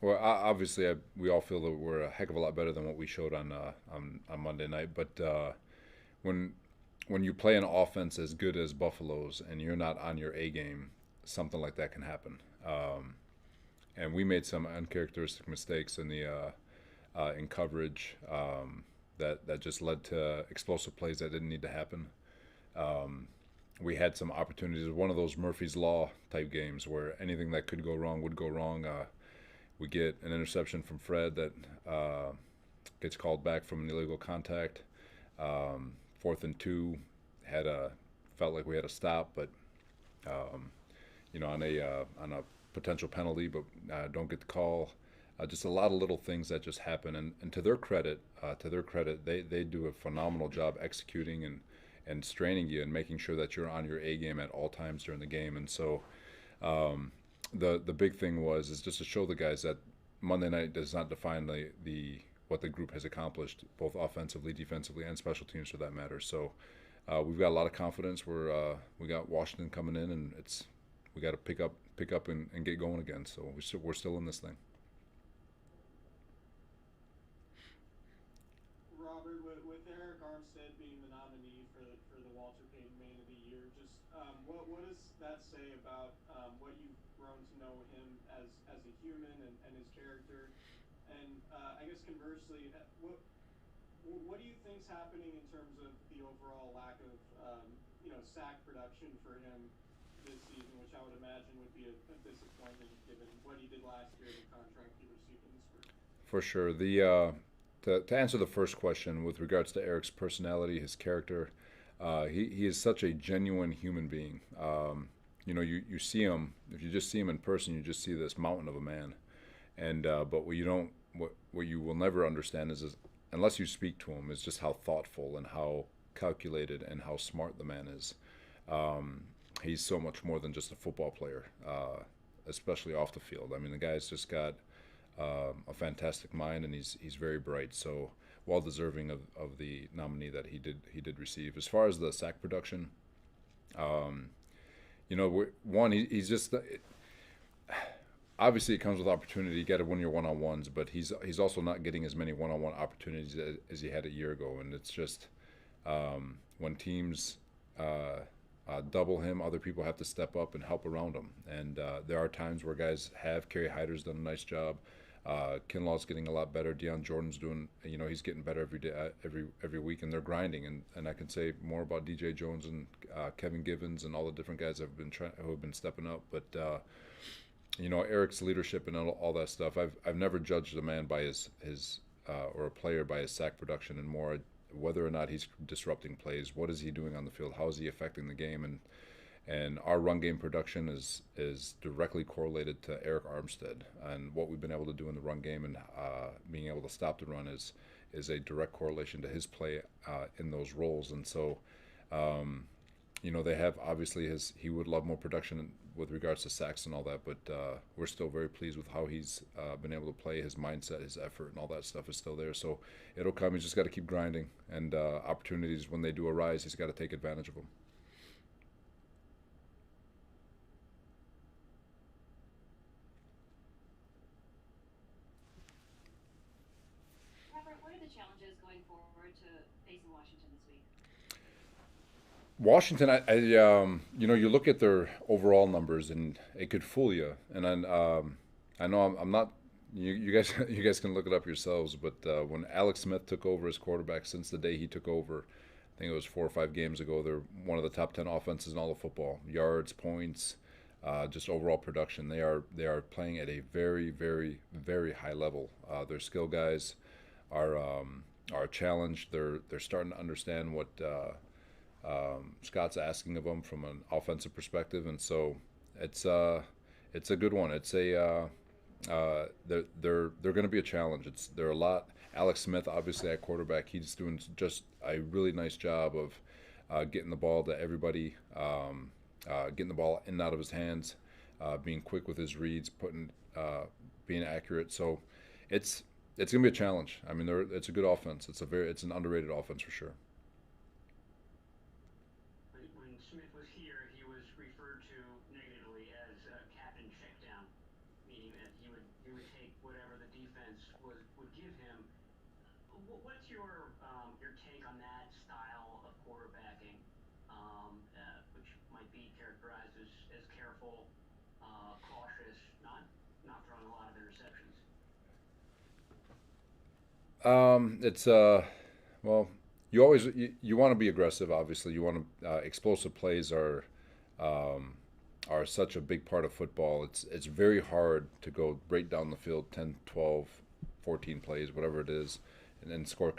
Well, obviously, we all feel that we're a heck of a lot better than what we showed on Monday night. But when when you play an offense as good as Buffalo's and you're not on your A game, something like that can happen. And we made some uncharacteristic mistakes in coverage that just led to explosive plays that didn't need to happen. We had some opportunities. One of those Murphy's Law type games where anything that could go wrong would go wrong. We get an interception from Fred that gets called back from an illegal contact. 4th and 2 had a felt like we had a stop, but on a potential penalty, but don't get the call. Just a lot of little things that just happen, and to their credit, they do a phenomenal job executing and straining you and making sure that you're on your A game at all times during the game. And so the big thing is just to show the guys that Monday night does not define the what the group has accomplished, both offensively, defensively, and special teams for that matter. So we've got a lot of confidence. We got Washington coming in, and we got to pick up and get going again. So we're still in this thing. Robert, with Eric Armstead being the nominee for the Walter Payton Man of the Year, just what does that say about what you've grown to know him as a human and his character? And I guess conversely, what do you think's happening in terms of the overall lack of sack production for him this season, which I would imagine would be a disappointment given what he did last year, the contract he received in the spring. For sure. To answer the first question with regards to Eric's personality, his character, he is such a genuine human being. You see him, if you just see him in person, you just see this mountain of a man. And but what you will never understand is unless you speak to him, is just how thoughtful and how calculated and how smart the man is. He's so much more than just a football player, especially off the field. I mean, the guy's just got a fantastic mind, and he's very bright. So well deserving of the nominee that he did receive. As far as the sack production, one he's just obviously it comes with opportunity. You got to win your one on ones, but he's also not getting as many one on one opportunities as he had a year ago, and it's just when teams double him, other people have to step up and help around him. And there are times where guys have. Kerry Hyder's done a nice job. Kinlaw's getting a lot better. Deion Jordan's doing, he's getting better every day, every week, and they're grinding. And I can say more about DJ Jones and Kevin Givens and all the different guys who have been stepping up. But Eric's leadership and all that stuff. I've never judged a man by his or a player by his sack production, and more whether or not he's disrupting plays. What is he doing on the field? How is he affecting the game? And our run game production is directly correlated to Eric Armstead, and what we've been able to do in the run game and being able to stop the run is a direct correlation to his play in those roles. And so they have obviously he would love more production with regards to sacks and all that, but we're still very pleased with how he's been able to play. His mindset, his effort, and all that stuff is still there. So it'll come. He's just got to keep grinding, and opportunities when they do arise, he's got to take advantage of them. Robert, what are the challenges going forward to facing Washington this week? Washington, you look at their overall numbers and it could fool you. And I know I'm not. You guys, you guys can look it up yourselves. But when Alex Smith took over as quarterback, since the day he took over, I think it was 4 or 5 games ago, they're one of the top 10 offenses in all of football. Yards, points, just overall production. They are playing at a very, very, very high level. Their skill guys are challenged. They're starting to understand what Scott's asking of them from an offensive perspective, and so it's a good one. They're going to be a challenge. They're a lot. Alex Smith, obviously at quarterback, he's doing just a really nice job of getting the ball to everybody, getting the ball in and out of his hands, being quick with his reads, being accurate. So it's it's gonna be a challenge. I mean, it's a good offense. It's an underrated offense for sure. When Smith was here, he was referred to negatively as Captain Checkdown, meaning that he would take whatever would give him. What's your take on that style of quarterbacking, which might be characterized as careful, cautious, not throwing a lot of interceptions? It's well, you want to be aggressive. Obviously, you want to explosive plays are such a big part of football. It's very hard to go right down the field 10, 12, 14 plays, whatever it is, and then score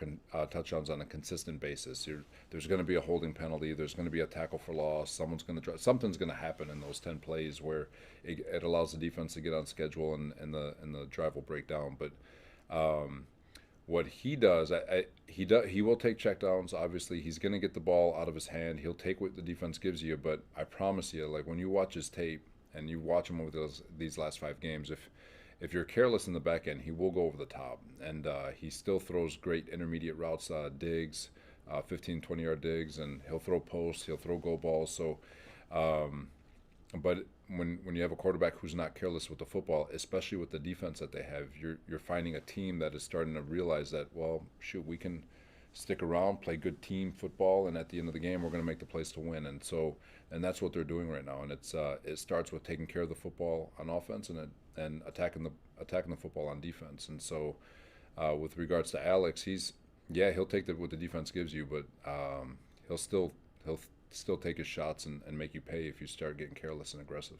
touchdowns on a consistent basis. There's going to be a holding penalty. There's going to be a tackle for loss. Something's going to happen in those 10 plays where it allows the defense to get on schedule and the drive will break down. But what he does, he will take checkdowns. Obviously, he's going to get the ball out of his hand. He'll take what the defense gives you. But I promise you, like when you watch his tape and you watch him over these last 5 games, if you're careless in the back end, he will go over the top. And he still throws great intermediate routes, digs, 15, 20-yard digs, and he'll throw posts, he'll throw go balls. So, but when you have a quarterback who's not careless with the football, especially with the defense that they have, you're finding a team that is starting to realize that, well, shoot, we can stick around, play good team football, and at the end of the game, we're going to make the plays to win. And that's what they're doing right now. And it starts with taking care of the football on offense and attacking the football on defense. And so, with regards to Alex, he'll take what the defense gives you, but he'll still take his shots and make you pay if you start getting careless and aggressive.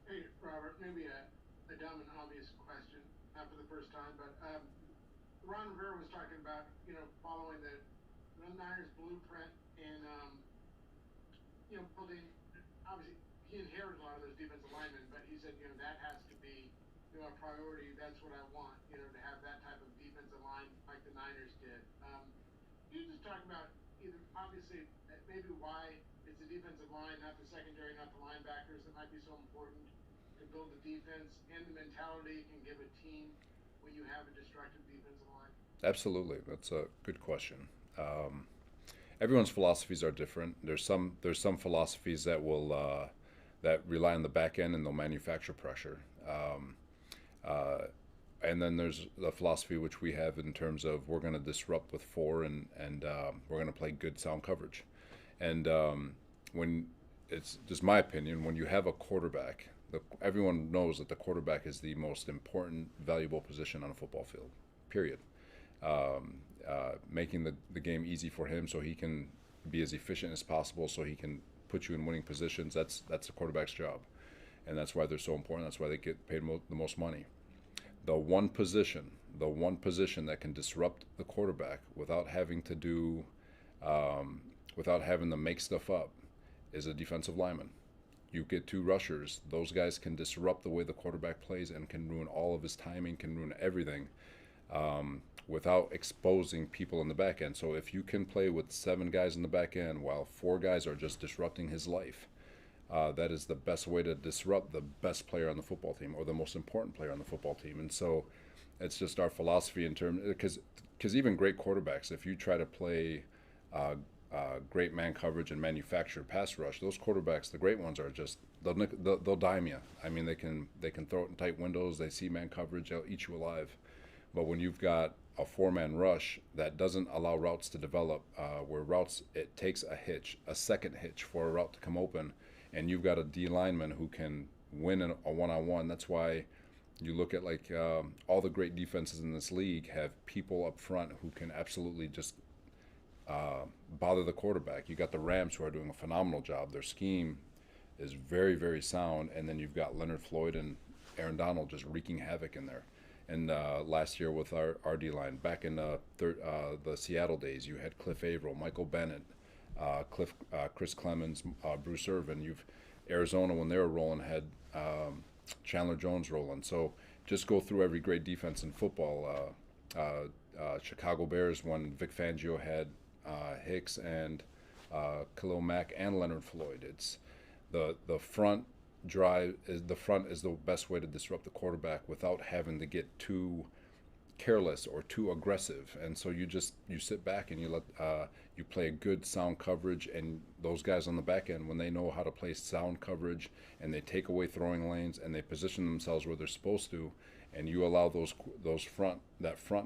Hey, Robert, maybe a dumb and obvious question, not for the first time, but Ron Rivera was talking about, following the Niners blueprint and, building, obviously, he inherited a lot of those defensive linemen, but he said, that has to be, a priority. That's what I want, to have that type of defensive line like the Niners did. Can you just talk about either, obviously, maybe why it's the defensive line, not the secondary, not the linebackers that might be so important to build the defense, and the mentality it can give a team when you have a destructive defensive line? Absolutely, that's a good question. Everyone's philosophies are different. There's some philosophies that rely on the back end and they'll manufacture pressure. And then there's the philosophy which we have in terms of we're going to disrupt with four and we're going to play good sound coverage. And when it's just my opinion, when you have a quarterback, everyone knows that the quarterback is the most important, valuable position on a football field. Period. Making the game easy for him so he can be as efficient as possible, so he can put you in winning positions. That's the quarterback's job, and that's why they're so important. That's why they get paid the most money. The one position that can disrupt the quarterback without having to make stuff up is a defensive lineman. You get two rushers; those guys can disrupt the way the quarterback plays and can ruin all of his timing, can ruin everything. Without exposing people in the back end. So if you can play with 7 guys in the back end while 4 guys are just disrupting his life, that is the best way to disrupt the best player on the football team or the most important player on the football team. And so it's just our philosophy in terms, because even great quarterbacks, if you try to play great man coverage and manufacture pass rush, those quarterbacks, the great ones, are just they'll dime you. I mean, they can throw it in tight windows. They see man coverage, they'll eat you alive. But when you've got a 4-man rush that doesn't allow routes to develop, where routes, it takes a second hitch for a route to come open, and you've got a D lineman who can win a one-on-one. That's why you look at all the great defenses in this league have people up front who can absolutely just bother the quarterback. You got the Rams who are doing a phenomenal job. Their scheme is very, very sound, and then you've got Leonard Floyd and Aaron Donald just wreaking havoc in there. And last year with our D-line, back in the Seattle days, you had Cliff Averill, Michael Bennett, Chris Clemens, Bruce Irvin. Arizona, when they were rolling, had Chandler Jones rolling. So just go through every great defense in football. Chicago Bears, when Vic Fangio had Hicks and Khalil Mack and Leonard Floyd. It's the front drive. The front is the best way to disrupt the quarterback without having to get too careless or too aggressive, and so you sit back and you let you play a good sound coverage, and those guys on the back end, when they know how to play sound coverage and they take away throwing lanes and they position themselves where they're supposed to, and you allow those front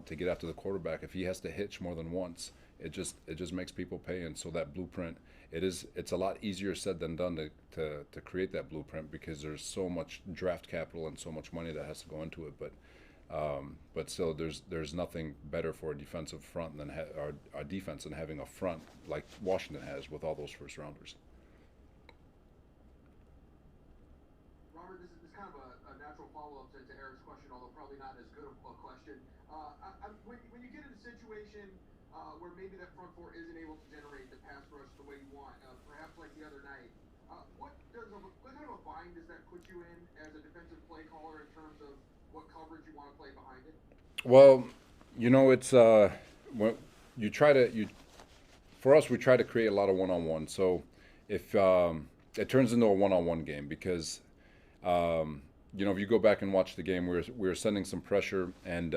to get after the quarterback. If he has to hitch more than once, it just makes people pay. And so that blueprint, it's a lot easier said than done to create that blueprint, because there's so much draft capital and so much money that has to go into it. But still, there's nothing better for a defensive front than our defense than having a front like Washington has with all those first rounders. Robert, this is kind of a natural follow-up to Eric's question, although probably not as good a question. When you get in a situation where maybe that front four isn't able to generate the pass rush the way you want, perhaps like the other night, what kind of a bind does that put you in as a defensive play caller in terms of what coverage you want to play behind it? Well, it's when you try to you for us, we try to create a lot of one-on-one. So if it turns into a one-on-one game, because if you go back and watch the game, we were sending some pressure, and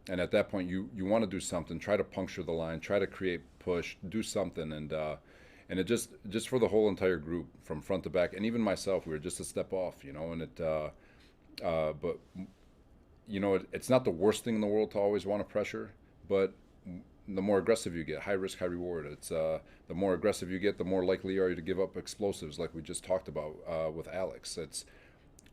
at that point you want to do something, try to puncture the line, try to create push, do something, and it just for the whole entire group from front to back, and even myself, we were just a step off, and but it's not the worst thing in the world to always want to pressure, but the more aggressive you get, high risk, high reward. It's the more aggressive you get, the more likely are you to give up explosives, like we just talked about with Alex. It's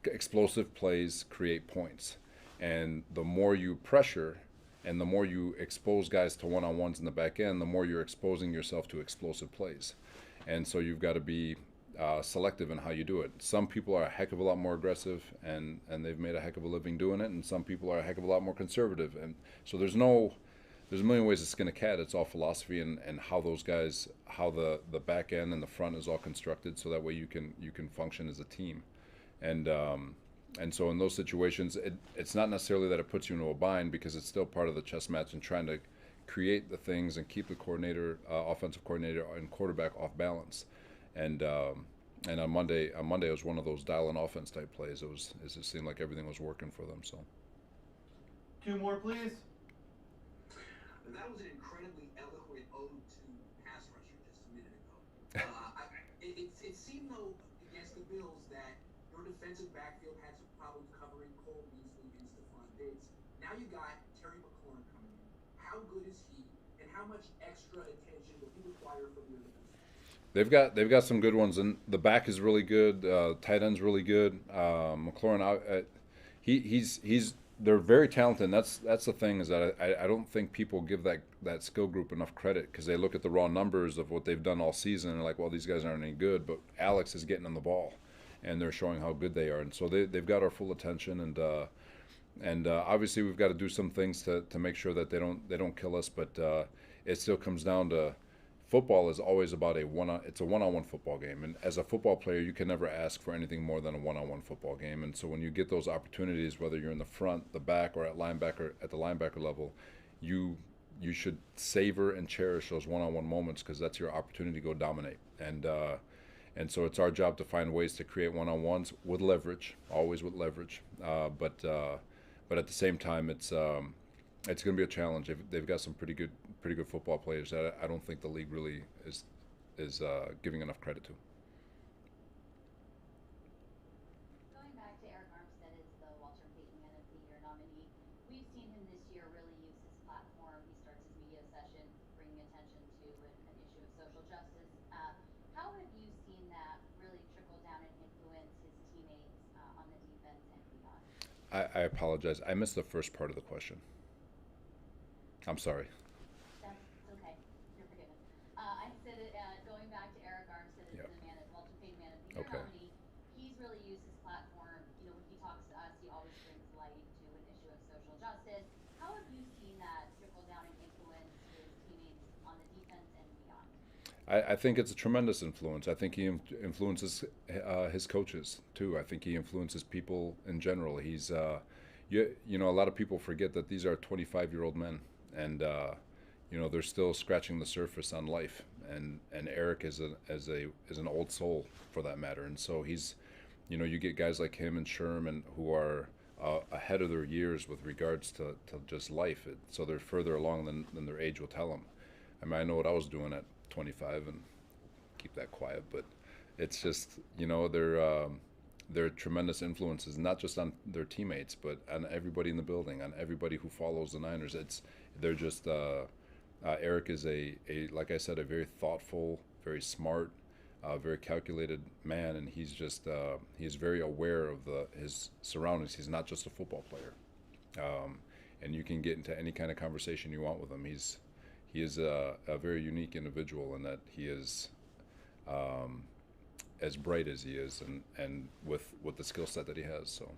explosive plays create points, and the more you pressure and the more you expose guys to one-on-ones in the back end, the more you're exposing yourself to explosive plays. And so you've got to be selective in how you do it. Some people are a heck of a lot more aggressive, and they've made a heck of a living doing it, and some people are a heck of a lot more conservative. And so there's a million ways to skin a cat. It's all philosophy and how those guys, how the back end and the front is all constructed, so that way you can function as a team. And so in those situations, it's not necessarily that it puts you into a bind, because it's still part of the chess match and trying to create the things and keep the coordinator, offensive coordinator, and quarterback off balance. And on Monday it was one of those dial-in offense type plays. It just seemed like everything was working for them. So. Two more, please. That was an incredibly eloquent ode to pass rusher just a minute ago. It seemed though against the Bills that your defensive backfield had some problems covering Cole Beasley and Stephon Diggs. Now you got Terry McLaurin coming in. How good is he, and how much extra attention will he require from your defense? They've got some good ones, and the back is really good. Tight end's really good. McLaurin, they're very talented. And that's the thing, is that I don't think people give that skill group enough credit, because they look at the raw numbers of what they've done all season and like, well, these guys aren't any good. But Alex is getting them the ball, and they're showing how good they are, and so they've got our full attention. And obviously we've got to do some things to make sure that they don't kill us. But it still comes down to, football is always about it's a one-on-one football game, and as a football player, you can never ask for anything more than a one-on-one football game. And so when you get those opportunities, whether you're in the front, the back, or at the linebacker level, you should savor and cherish those one-on-one moments, because that's your opportunity to go dominate. And so it's our job to find ways to create one-on-ones with leverage, always with leverage. But at the same time, it's going to be a challenge. They've got some pretty good football players that I don't think the league really is giving enough credit to. Going back to Eric Armstead as the Walter Payton Man of the Year nominee, we've seen him this year really use his platform. He starts his media session bringing attention to an issue of social justice. How have you seen that really trickle down and influence his teammates on the defense and beyond? I apologize. I missed the first part of the question. I'm sorry. That's okay. You're forgiven. I said going back to Eric Armstead as the Walter Payton Man of the Year nominee, he's really used his platform. When he talks to us, he always brings light to an issue of social justice. How have you seen that trickle down and influence his teammates on the defense and beyond? I think it's a tremendous influence. I think he influences his coaches too. I think he influences people in general. He's a lot of people forget that these are 25-year-old men, and they're still scratching the surface on life. And Eric is an old soul, for that matter. And so he's, you get guys like him and Sherman who are ahead of their years with regards to just life. So they're further along than their age will tell them. I mean, I know what I was doing at 25, and keep that quiet, but it's just, they're tremendous influences, not just on their teammates, but on everybody in the building, on everybody who follows the Niners. They're just Eric is a like I said, a very thoughtful, very smart, very calculated man, and he's very aware of his surroundings. He's not just a football player, and you can get into any kind of conversation you want with him. He is a very unique individual in that he is as bright as he is, and with the skill set that he has. So.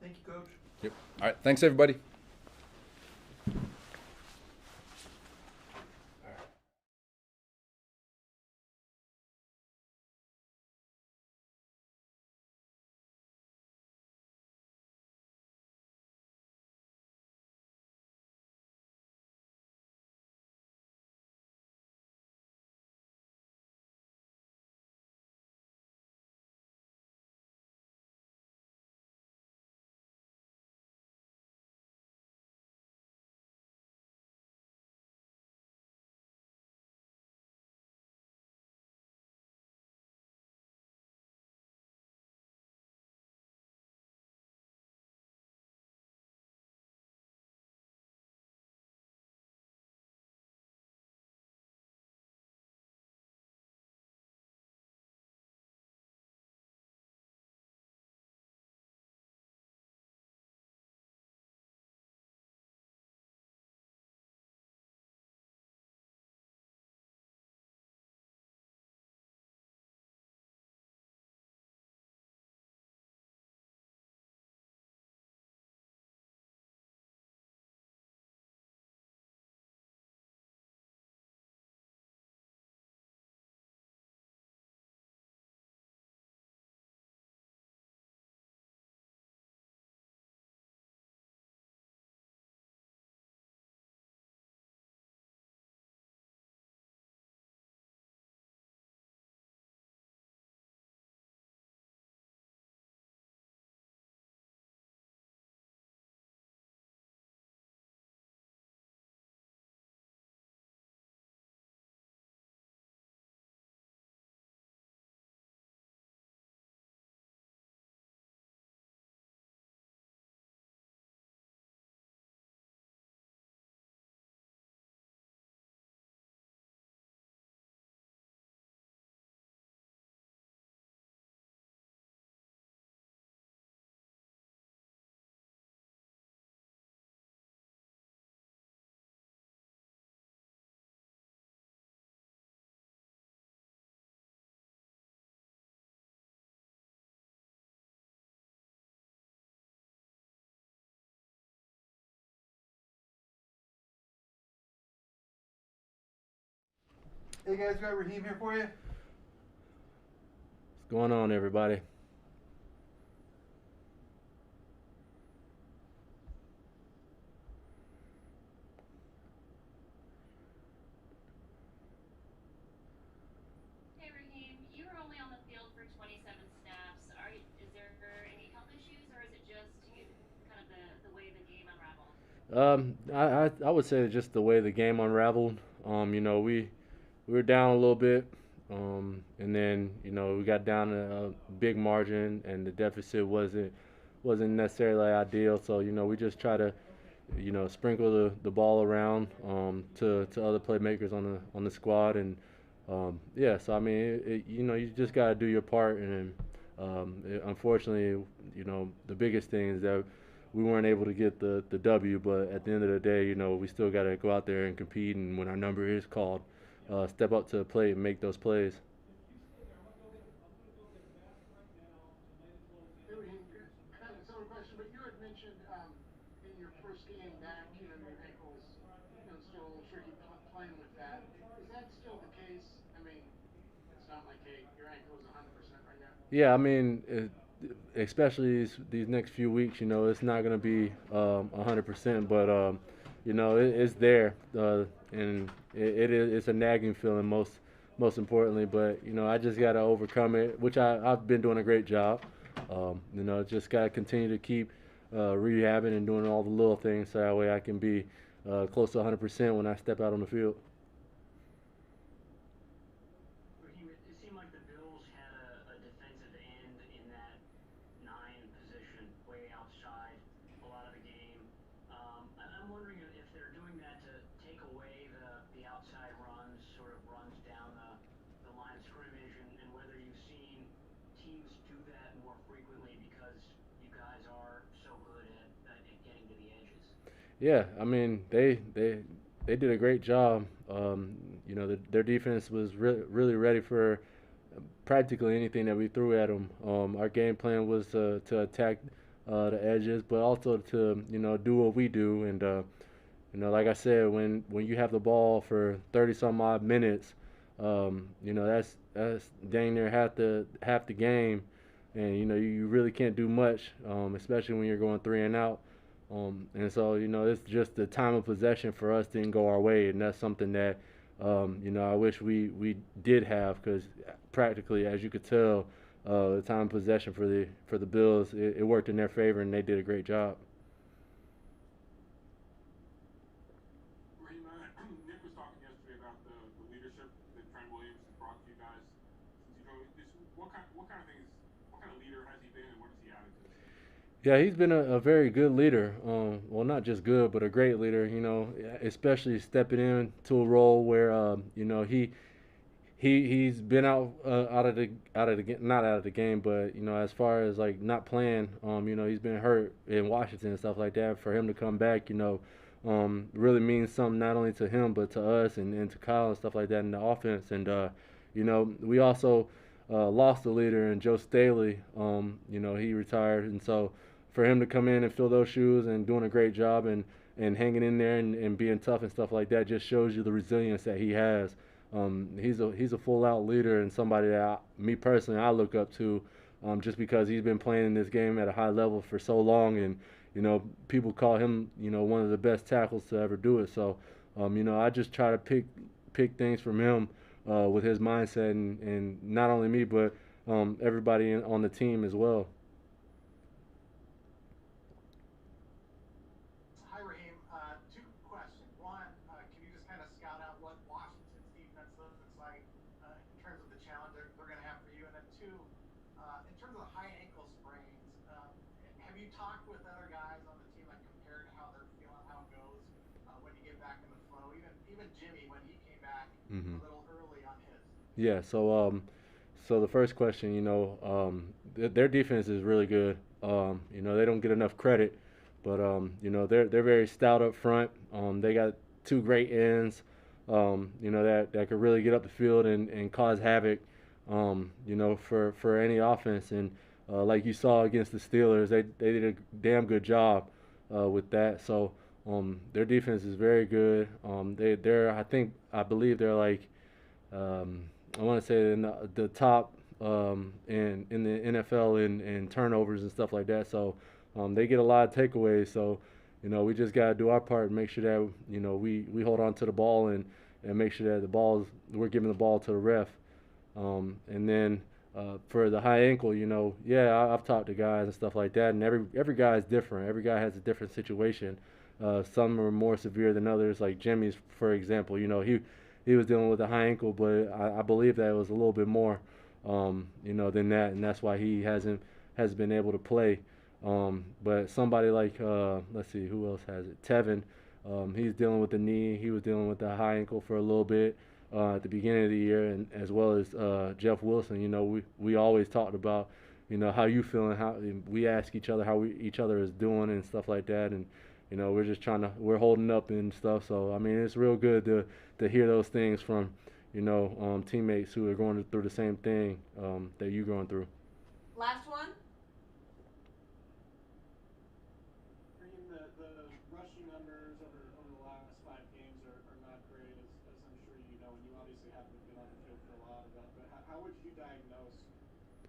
Thank you, Coach. Yep. All right. Thanks, everybody. Hey guys, got Raheem here for you. What's going on, everybody? Hey Raheem, you were only on the field for 27 snaps. Is there any health issues, or is it just kind of the way the game unraveled? I would say just the way the game unraveled. We were down a little bit, and then we got down a big margin, and the deficit wasn't necessarily ideal. So we just try to sprinkle the ball around to other playmakers on the squad, and yeah. So I mean, you just gotta do your part, and unfortunately, the biggest thing is that we weren't able to get the W. But at the end of the day, we still gotta go out there and compete, and when our number is called, step up to the plate and make those plays. Hey, Raheem, I got a similar question, but you had mentioned in your first game back, your ankles, still a little tricky playing with that. Is that still the case? I mean, it's not like, hey, your ankle is 100% right now. Yeah, I mean, especially these next few weeks, it's not going to be 100%, but it's there, and it's a nagging feeling most importantly. But I just got to overcome it, which I've been doing a great job. You know, just gotta continue to keep rehabbing and doing all the little things so that way I can be close to 100% when I step out on the field. Raheem, it seemed like the Bills had a defensive end in that nine position, way outside a lot of the game. I'm wondering if they're doing that to take away the outside runs, sort of runs down the line of scrimmage, and whether you've seen teams do that more frequently because you guys are so good at getting to the edges. Yeah, I mean they did a great job. You know, their defense was really ready for practically anything that we threw at them. Our game plan was to attack the edges, but also to do what we do. And like I said, when you have the ball for 30 some odd minutes, that's dang near half the game, and you really can't do much, especially when you're going three and out. And so it's just the time of possession for us didn't go our way, and that's something that I wish we did have because practically, as you could tell, the time of possession for the Bills it worked in their favor, and they did a great job. Raheem, Nick was talking yesterday about the leadership that Trent Williams has brought to you guys since he joined. What kind of leader has he been, and what has he added to this team? Yeah, he's been a very good leader. Well, not just good, but a great leader. Especially stepping into a role where he's been out of the not out of the game, but as far as like not playing, he's been hurt in Washington and stuff like that. For him to come back, really means something not only to him but to us and to Kyle and stuff like that in the offense. And we also lost a leader in Joe Staley. He retired, and so for him to come in and fill those shoes and doing a great job and hanging in there and being tough and stuff like that just shows you the resilience that he has. He's a full out leader and somebody that me personally I look up to, just because he's been playing in this game at a high level for so long, and people call him one of the best tackles to ever do it. So I just try to pick things from him with his mindset, and not only me but everybody on the team as well. Hi, Raheem. Two questions. One, can you just kind of scout out what Washington's defense looks like in terms of the challenge they're going to have for you? And then two, in terms of the high ankle sprains, have you talked with other guys on the team, like compared to how they're feeling, how it goes when you get back in the flow? Even Jimmy, when he came back Hmm. a little early on his. Yeah. So the first question, their defense is really good. They don't get enough credit, but they're very stout up front. They got two great ends, that could really get up the field and cause havoc, for any offense. And like you saw against the Steelers, they did a damn good job with that. So their defense is very good. I believe they're like, I want to say in the top in the NFL in turnovers and stuff like that. So they get a lot of takeaways. So we just got to do our part and make sure that we hold on to the ball and make sure that we're giving the ball to the ref. And then for the high ankle, yeah, I've talked to guys and stuff like that, and every guy is different. Every guy has a different situation. Some are more severe than others. Like Jimmy's, for example, he was dealing with a high ankle, but I believe that it was a little bit more, than that, and that's why he hasn't been able to play. But somebody like let's see, who else has it? Tevin, he's dealing with the knee. He was dealing with the high ankle for a little bit at the beginning of the year, and as well as Jeff Wilson. We always talked about how you feeling. How we ask each other how each other is doing and stuff like that, and we're holding up and stuff. So I mean, it's real good to hear those things from teammates who are going through the same thing that you're going through. Last one. Raheem, the rushing numbers over the last 5 games are not great, as I'm sure you know, and you obviously haven't been on the field for a lot of that. But how would you diagnose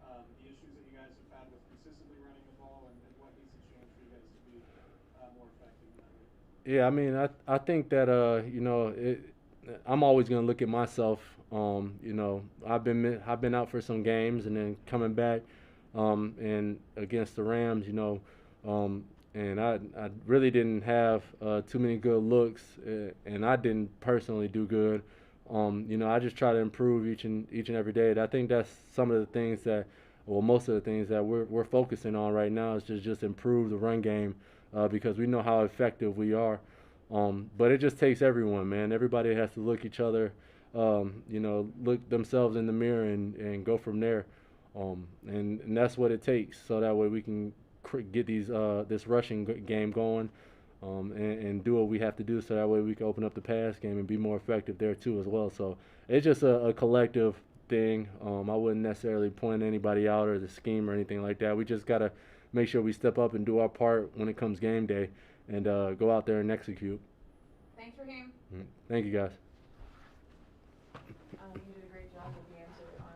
the issues that you guys have had with consistently running the ball, and what needs to change for you guys to be more effective in that way? Yeah, I mean, I think that I'm always gonna look at myself. I've been out for some games and then coming back. and against the Rams, and I really didn't have too many good looks, and I didn't personally do good. I just try to improve each and every day. And I think that's some of the things that, well, most of the things that we're focusing on right now is just improve the run game, because we know how effective we are. But it just takes everyone, man. Everybody has to look each other, look themselves in the mirror and go from there. And that's what it takes. So that way we can get this rushing game going, and do what we have to do. So that way we can open up the pass game and be more effective there too as well. So it's just a collective thing. I wouldn't necessarily point anybody out or the scheme or anything like that. We just gotta make sure we step up and do our part when it comes game day, and go out there and execute. Thanks, Raheem. Thank you, guys. You did a great job with the answer on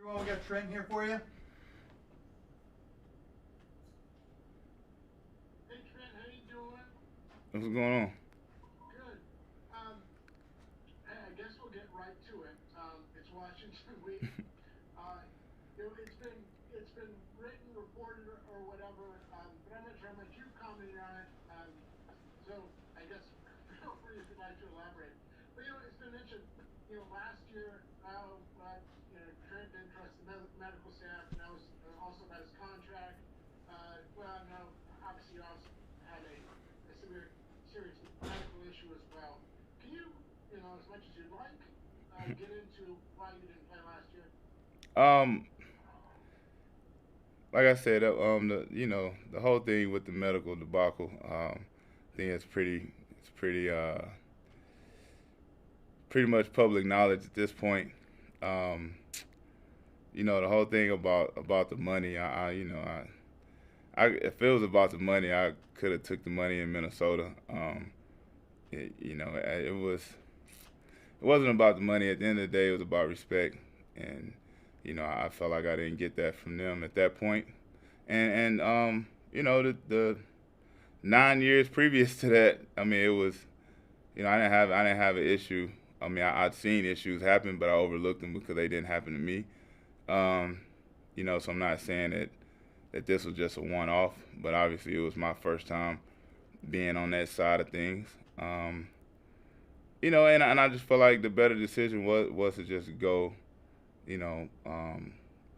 Everyone, we got Trent here for you. Hey Trent, how you doing? What's going on? Good. Hey, I guess we'll get right to it. It's Washington week. It's been written, reported, or whatever, but I'm not sure how much you've commented on it. So I guess feel free if you'd like to elaborate. But it's been mentioned. Last year, Trent didn't trust the medical staff, and that was also about his contract. No, obviously, you also had a serious medical issue as well. Can you, as much as you'd like, get into why you didn't play last year? Um, like I said, the whole thing with the medical debacle, I think pretty much public knowledge at this point. Um, the whole thing about the money, if it was about the money, I could have took the money in Minnesota. It wasn't about the money. At the end of the day, it was about respect, and I felt like I didn't get that from them at that point. The 9 years previous to that, I mean, it was, I didn't have an issue. I mean, I'd seen issues happen, but I overlooked them because they didn't happen to me. So I'm not saying that this was just a one-off, but obviously it was my first time being on that side of things. And I just felt like the better decision was to just go, on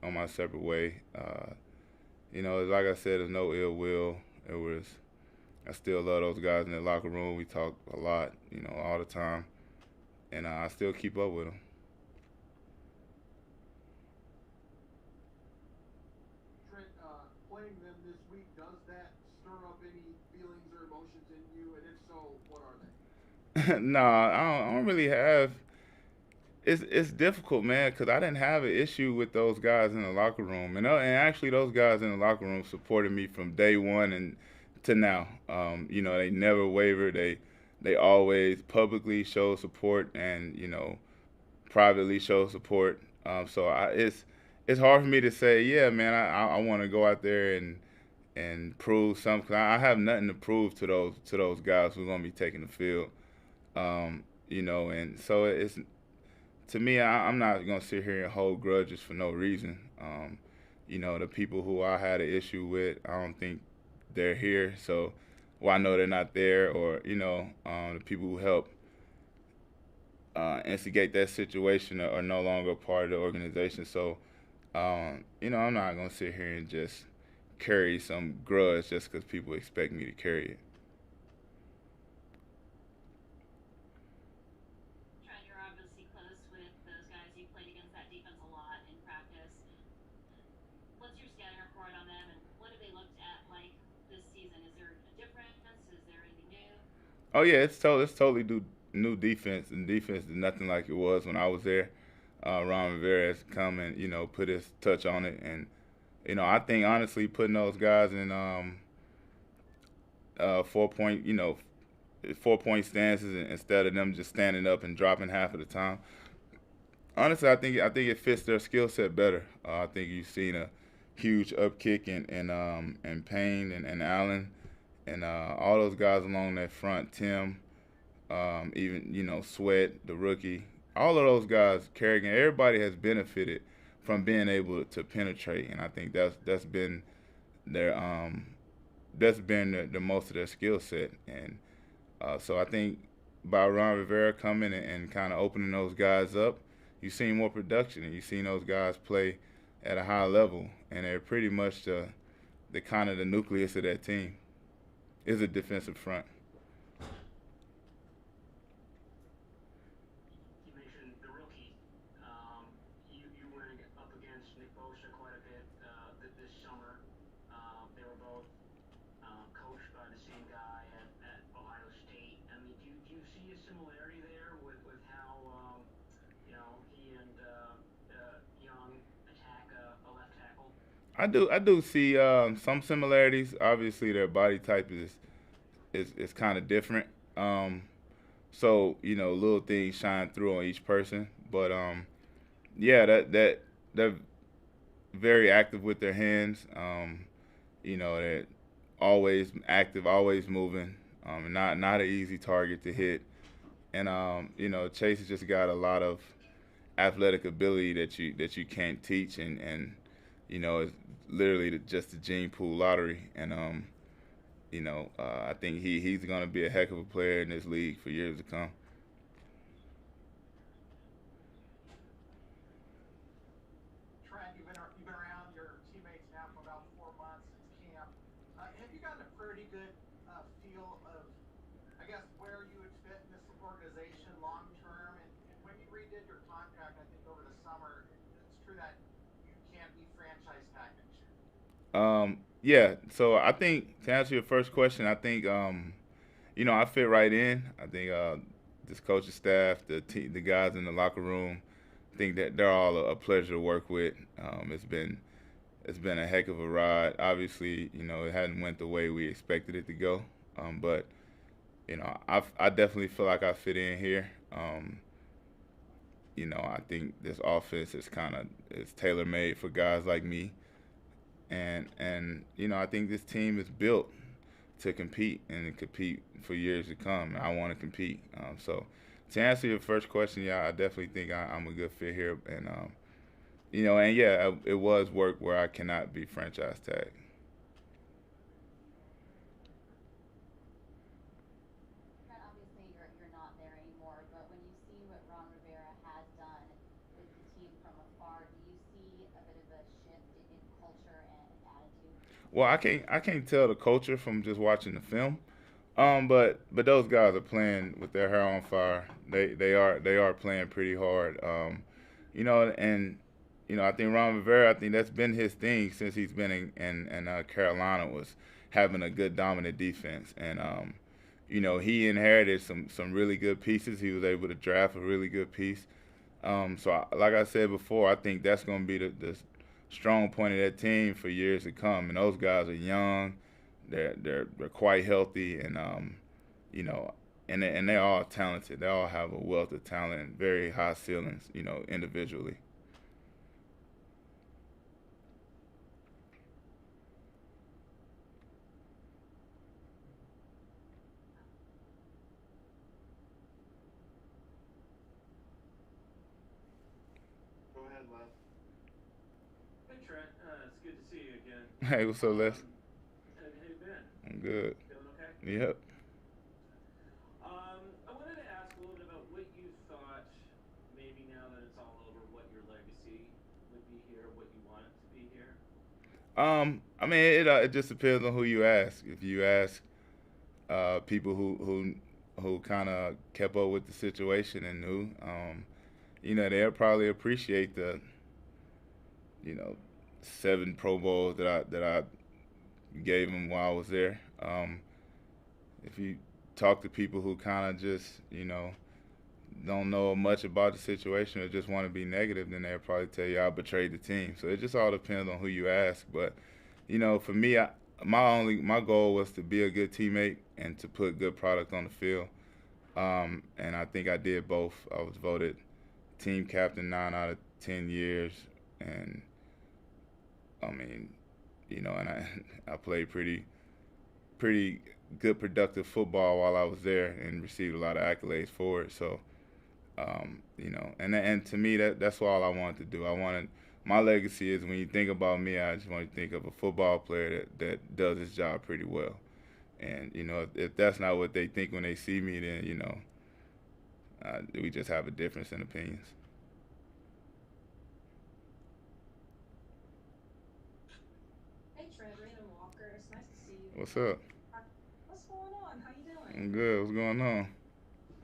my separate way. Like I said, there's no ill will. I still love those guys in the locker room. We talk a lot, all the time, and I still keep up with them. Trent, playing them this week, does that stir up any feelings or emotions in you? And if so, what are they? Nah, I don't really have. It's difficult, man, because I didn't have an issue with those guys in the locker room, and actually those guys in the locker room supported me from day one and to now. They never wavered. They always publicly show support and privately show support. It's hard for me to say, yeah, man, I want to go out there and prove something. 'Cause I have nothing to prove to those guys who are gonna be taking the field. And so it's to me, I'm not gonna sit here and hold grudges for no reason. The people who I had an issue with, I don't think they're here, so I know they're not there, or the people who helped instigate that situation are no longer a part of the organization. So, I'm not gonna sit here and just carry some grudge just because people expect me to carry it. Trent, you're obviously close with those guys. You played against that defense a lot in practice. What's your scouting report on them, and what have they looked at like this season? Is there a difference? Is there anything new? Oh yeah, it's totally new defense, and defense is nothing like it was when I was there. Ron Rivera has come and put his touch on it, and I think honestly putting those guys in 4 point 4 point stances instead of them just standing up and dropping half of the time. Honestly, I think it fits their skill set better. I think you've seen a huge upkick in Payne and Allen and all those guys along that front. Tim, even Sweat, the rookie, all of those guys, Kerrigan, everybody has benefited from being able to penetrate, and I think that's been their the most of their skill set, and so I think by Ron Rivera coming and kind of opening those guys up, you've seen more production, and you've seen those guys play at a high level, and they're pretty much the kind of the nucleus of that team is a defensive front. You mentioned the rookie. You went up against Nick Bosa quite a bit this summer. They were both coached by the same guy at Ohio State. I mean, do you see a similarity there with how he and Young attack a left tackle? I do see some similarities. Obviously, their body type is kind of different. So little things shine through on each person. But yeah, that very active with their hands. They're always active, always moving. Not an easy target to hit. And Chase has just got a lot of athletic ability that you can't teach, and it's literally just the gene pool lottery. And I think he's going to be a heck of a player in this league for years to come. Trent, you've been around your teammates now for about 4 months since camp. Have you gotten a pretty good feel of, I guess, where you would fit in this organization long term? And when you redid your contract, I think over the summer, it's true that you can't be franchise tag next year. Yeah, so I think to answer your first question, I think I fit right in. I think this coaching staff, the guys in the locker room, I think that they're all a pleasure to work with. It's been a heck of a ride. Obviously, it hadn't went the way we expected it to go, but I definitely feel like I fit in here. I think this offense is tailor made for guys like me, and I think this team is built to compete and compete for years to come. I want to compete. So to answer your first question, yeah, I definitely think I'm a good fit here, and yeah, it was work where I cannot be franchise tagged. Trent, obviously you're not there anymore, but when you see what Ron Rivera has done with the team from afar, do you see a bit of a shift in culture and attitude? Well, I can't tell the culture from just watching the film. But those guys are playing with their hair on fire. They are playing pretty hard. And I think Ron Rivera. I think that's been his thing since he's been in Carolina, was having a good dominant defense. And he inherited some really good pieces. He was able to draft a really good piece. Like I said before, I think that's going to be the strong point of that team for years to come. And those guys are young. They're quite healthy, and you know, and they're all talented. They all have a wealth of talent and very high ceilings, individually. Go ahead, Les. Hey Trent, it's good to see you again. Hey, what's up, Les? How you been? I'm good. Feeling okay? Yep. I wanted to ask a little bit about what you thought, maybe now that it's all over, what your legacy would be here, what you want it to be here. I mean, it just depends on who you ask. If you ask people who kind of kept up with the situation and knew, they'll probably appreciate the, you know, 7 Pro Bowls that I gave them while I was there. If you talk to people who kind of just, don't know much about the situation or just want to be negative, then they'll probably tell you I betrayed the team. So it just all depends on who you ask. But for me, my goal was to be a good teammate and to put good product on the field. And I think I did both. I was voted team captain 9 out of 10 years, and I mean, and I played pretty good productive football while I was there and received a lot of accolades for it. So and to me that's all I wanted to do. I wanted my legacy is, when you think about me, I just want to think of a football player that does his job pretty well. And if that's not what they think when they see me, then we just have a difference in opinions. Hey Trent, Raymond Walker. It's nice to see you What's again. up? What's going on? How you doing? I'm good. What's going on?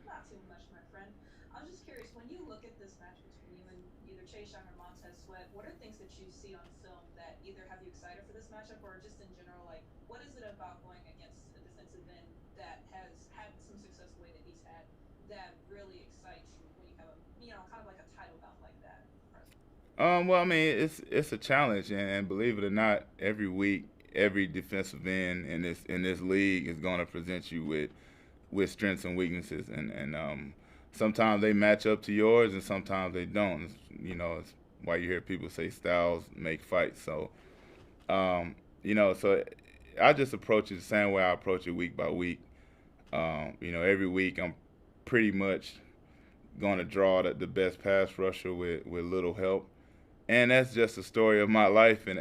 Not too much, my friend. I was just curious, when you look at this match between you and either Chase Young or Montez Sweat, what are things that you see on film that either have you excited for this matchup, or just in general, like, what is it about going against a defensive end that has had some success the way that he's had that really excites you when you have kind of like a title bout like that present? Well, I mean, it's a challenge, and believe it or not, every week, every defensive end in this league is going to present you with strengths and weaknesses, and sometimes they match up to yours, and sometimes they don't. why you hear people say styles make fights. So so I just approach it the same way I approach it week by week. Every week I'm pretty much going to draw the best pass rusher with little help. And that's just the story of my life, and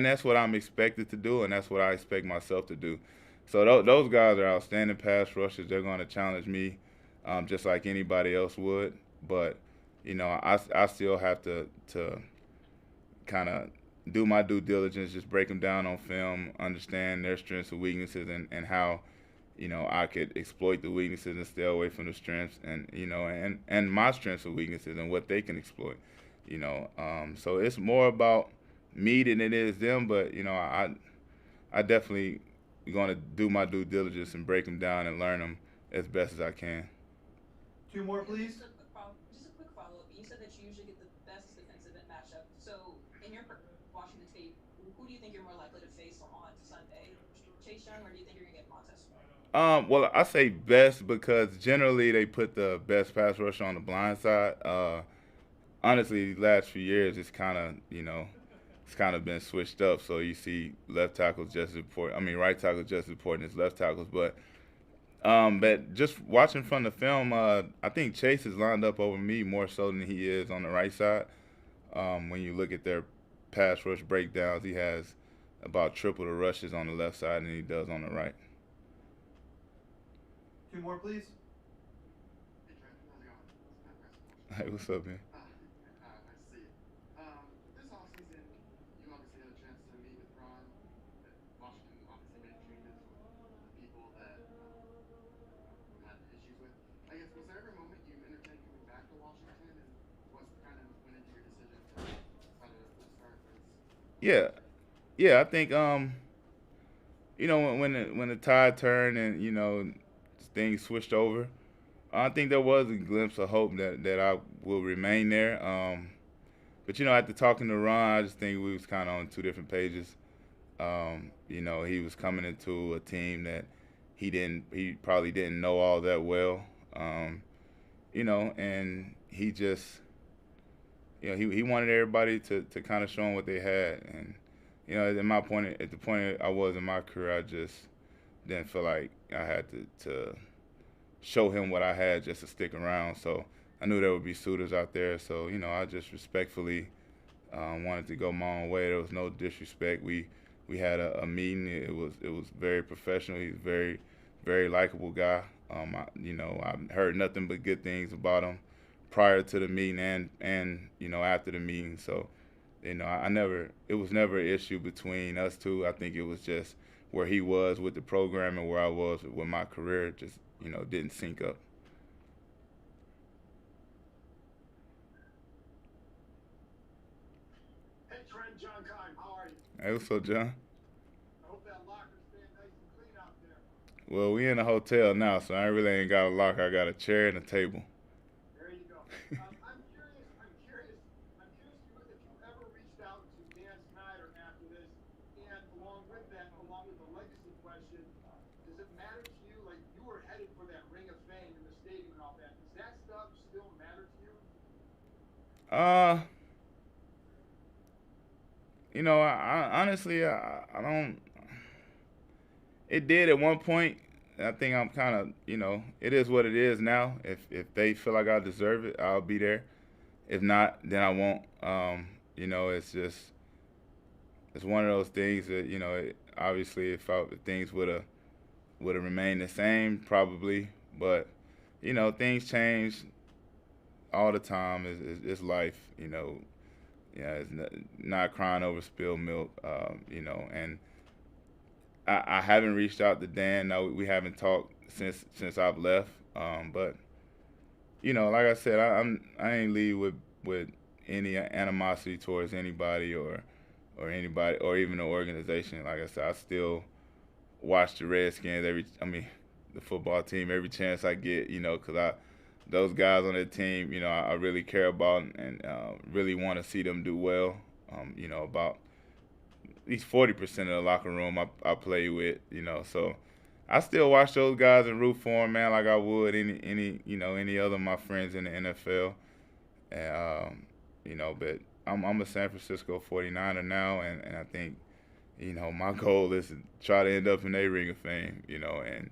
that's what I'm expected to do, and that's what I expect myself to do. So those guys are outstanding pass rushers. They're going to challenge me, just like anybody else would. But I still have to kind of do my due diligence, just break them down on film, understand their strengths and weaknesses, and how I could exploit the weaknesses and stay away from the strengths, and my strengths and weaknesses and what they can exploit. So it's more about me than it is them, but I definitely going to do my due diligence and break them down and learn them as best as I can. Two more, Yeah, please. just a quick follow up. You said that you usually get the best defensive end matchup. So, in your watching the tape, who do you think you're more likely to face on Sunday? Chase Young, or do you think you're gonna get Montez Sweat? Well, I say best because generally they put the best pass rusher on the blind side. Honestly, the last few years it's kind of been switched up. So you see left tackles just as important. I mean, right tackles just as important as left tackles. But just watching from the film, I think Chase is lined up over me more so than he is on the right side. When you look at their pass rush breakdowns, he has about triple the rushes on the left side than he does on the right. Two more, please. Hey Trent, how's it going? It's Matt Preston. Hey, what's up, man? Nice to see you. This offseason, you obviously had a chance to meet with Ron. Washington obviously made changes with the people that you had issues with. I guess, was there ever a moment you entertained coming back to Washington, and what kind of went into your decision to decide to start this Yeah, season? yeah. I think when the tide turned and things switched over, I think there was a glimpse of hope that I will remain there. But after talking to Ron, I just think we was kind of on two different pages. He was coming into a team that he probably didn't know all that well. And he just, he wanted everybody to kind of show him what they had. And at the point I was in my career, I just didn't feel like I had to show him what I had just to stick around. So I knew there would be suitors out there. So I just respectfully wanted to go my own way. There was no disrespect. We had a meeting. It was very professional. He's a very very likable guy. I heard nothing but good things about him prior to the meeting and after the meeting. So I never it was never an issue between us two. I think it was just where he was with the program and where I was with my career just didn't sync up. Hey Trent, John Kime, how are you? Hey, what's up, John? I hope that locker's staying nice and clean out there. Well, we in a hotel now, so I really ain't got a locker. I got a chair and a table. There you go. I'm curious if you ever reached out to Dan Snyder after this, and along with the legacy question, does it matter to you, like you were headed for that ring of fame in the stadium and all that, does that stuff still matter to you? Uh, I honestly, I don't. It did at one point. I think I'm kind of, it is what it is now. If they feel like I deserve it, I'll be there. If not, then I won't. It's one of those things that obviously if things would have remained the same probably, but things change all the time. It's life. It's not crying over spilled milk. And I haven't reached out to Dan. No, we haven't talked since I've left. But like I said, I ain't leave with any animosity towards anybody or anybody or even the organization. Like I said, I still watch the Redskins the football team every chance I get. Because those guys on that team, I really care about and really want to see them do well. About at least 40% of the locker room I play with, so I still watch those guys and root for them, man, like I would any other of my friends in the NFL. And, but I'm a San Francisco 49er now, and I think, my goal is to try to end up in a Ring of Fame, and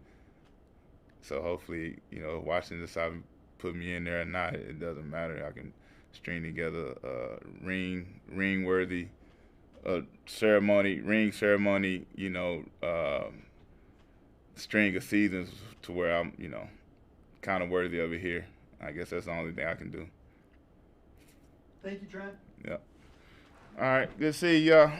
so hopefully, Washington decides to put me in there or not, it doesn't matter. I can string together a ring worthy ring ceremony, string of seasons to where I'm, kind of worthy of it here. I guess that's the only thing I can do. Thank you, Trent. Yep. All right. Good to see y'all.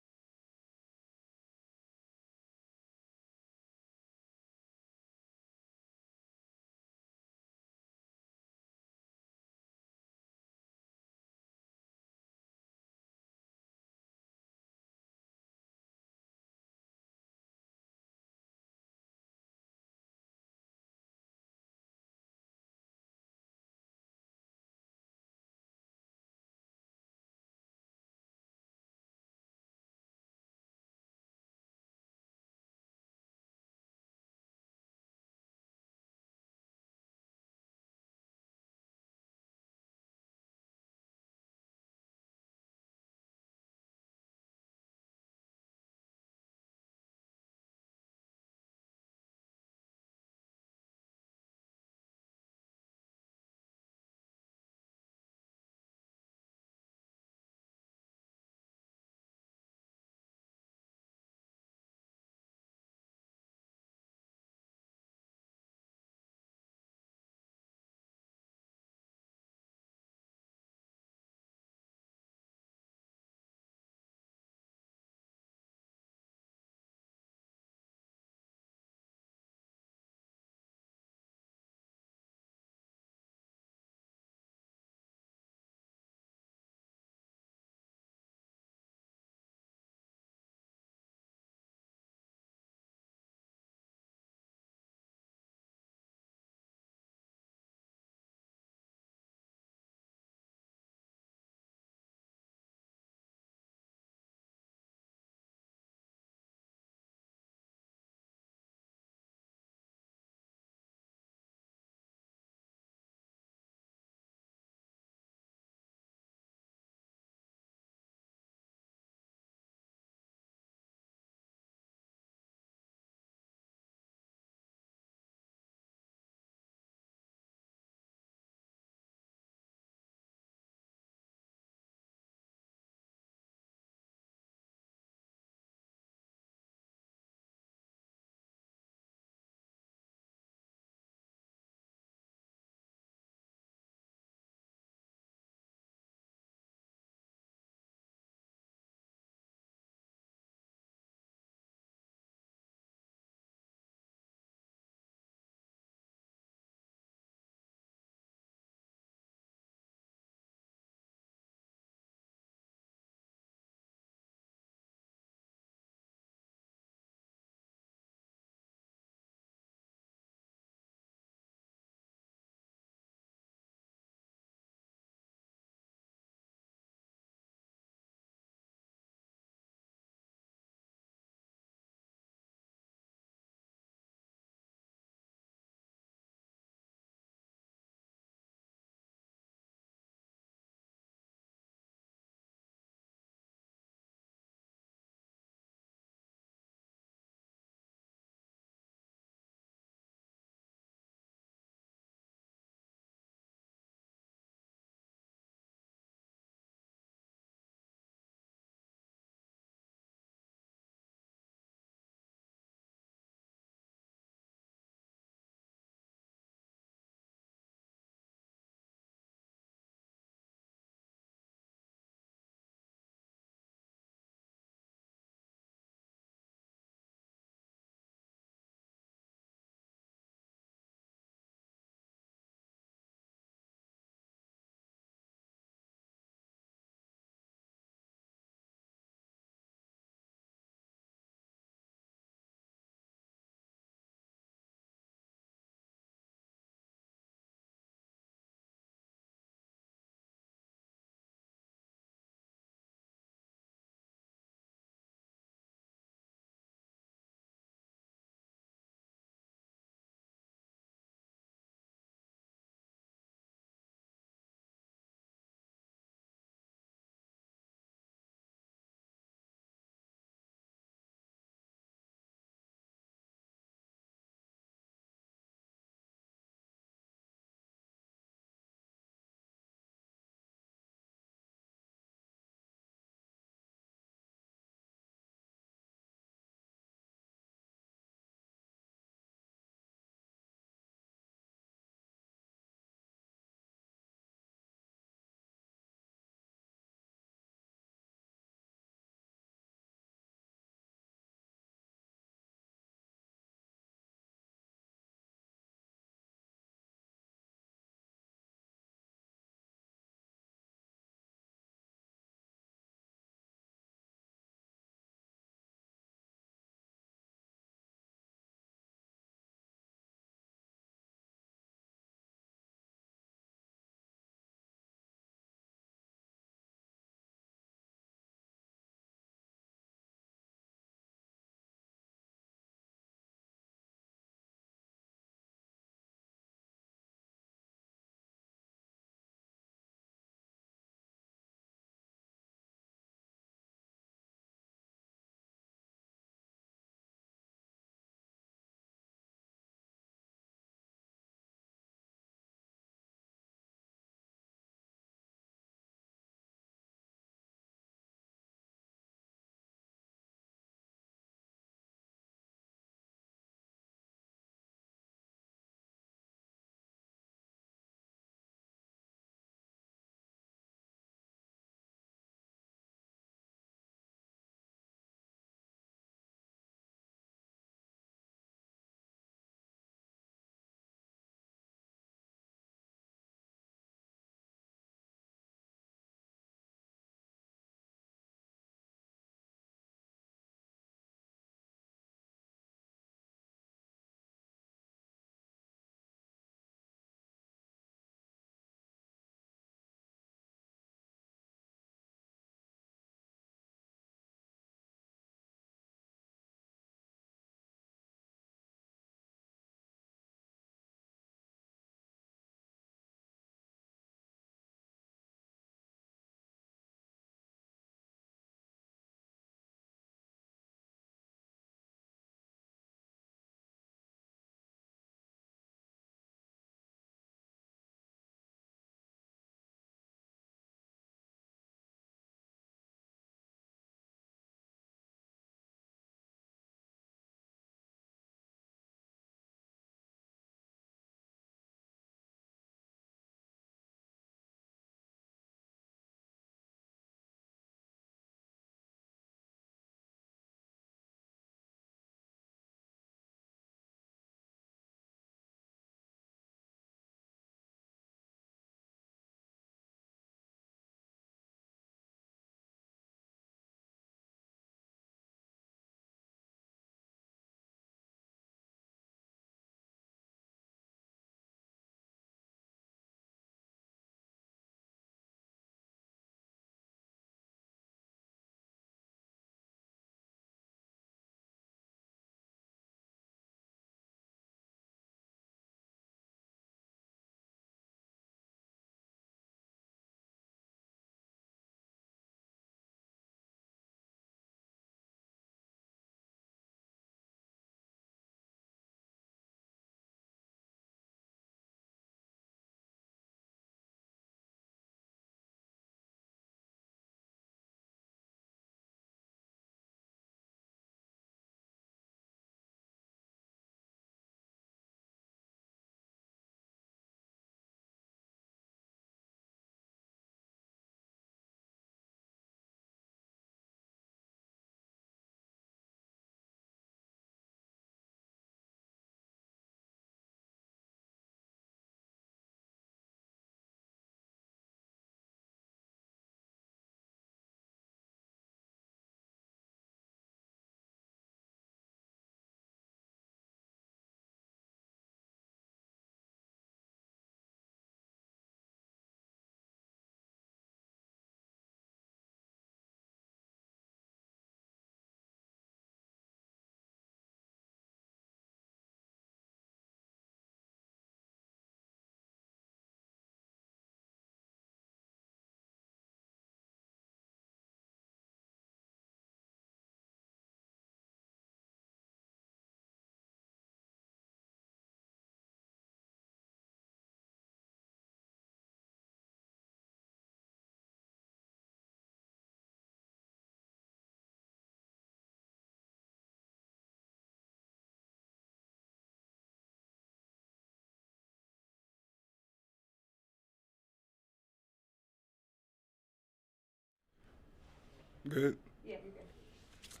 Good. Yeah, you're good.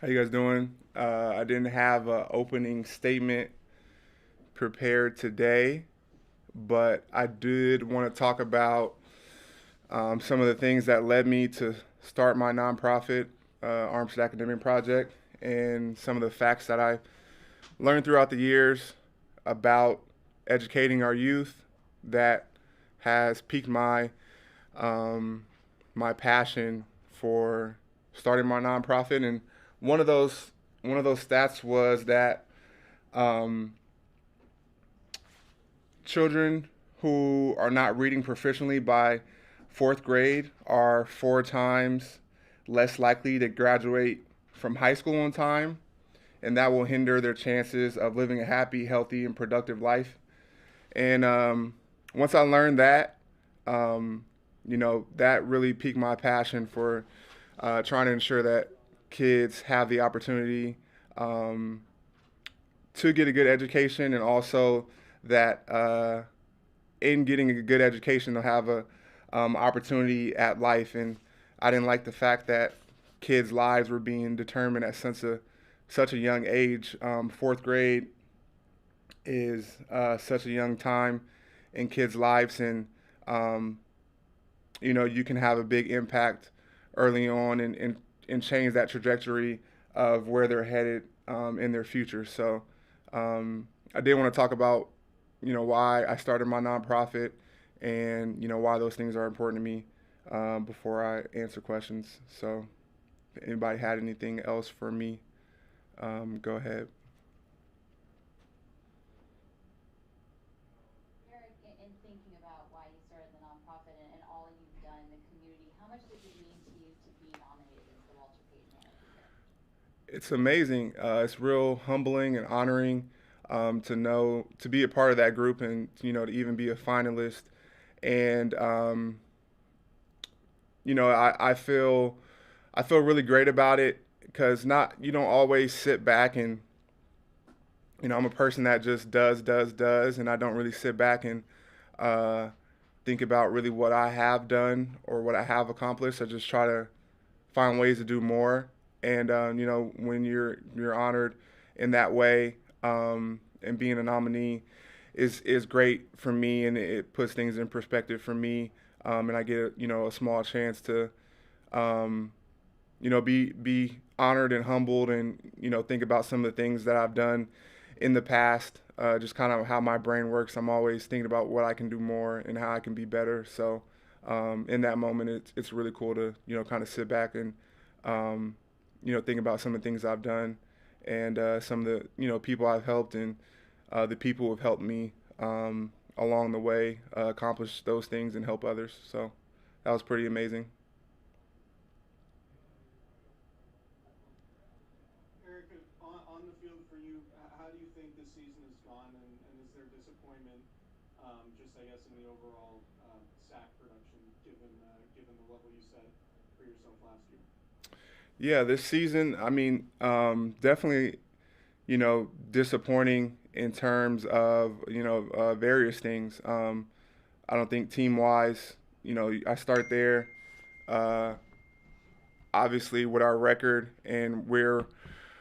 How you guys doing? I didn't have an opening statement prepared today, but I did want to talk about some of the things that led me to start my nonprofit, Armstead Academic Project, and some of the facts that I learned throughout the years about educating our youth that has piqued my passion for starting my nonprofit. And one of those one of those stats was that um, children who are not reading proficiently by fourth grade are 4 times less likely to graduate from high school on time, and that will hinder their chances of living a happy, healthy, and productive life. And once I learned that, um, that really piqued my passion for trying to ensure that kids have the opportunity um, to get a good education, and also that in getting a good education, they'll have a opportunity at life. And I didn't like the fact that kids' lives were being determined at such a young age. Fourth grade is such a young time in kids' lives, and um, you can have a big impact early on and change that trajectory of where they're headed in their future. So I did want to talk about why I started my nonprofit, and why those things are important to me before I answer questions. So if anybody had anything else for me, go ahead. Eric, in thinking about why you started the nonprofit and all you've done in the community, how much does it mean to you to be nominated as the Walter Payton Man of the Year? It's amazing. It's real humbling and honoring to be a part of that group, and to even be a finalist. And I feel really great about it, because not you don't always sit back and I'm a person that just does, and I don't really sit back and uh, think about really what I have done or what I have accomplished. I just try to find ways to do more. And when you're honored in that way, and being a nominee is great for me, and it puts things in perspective for me. And I get a small chance to um, be honored and humbled, and think about some of the things that I've done in the past. Just kind of how my brain works. I'm always thinking about what I can do more and how I can be better. So in that moment, it's really cool to kind of sit back and um, think about some of the things I've done, and some of the people I've helped, and the people who have helped me along the way accomplish those things and help others. So that was pretty amazing. Eric, on the field for you, how do you think this season has gone, and is there disappointment, just I guess in the overall sack production, given the level you set for yourself last year? Yeah, this season, I mean, definitely, disappointing in terms of, various things. I don't think team wise, I start there. Uh, Obviously, with our record and where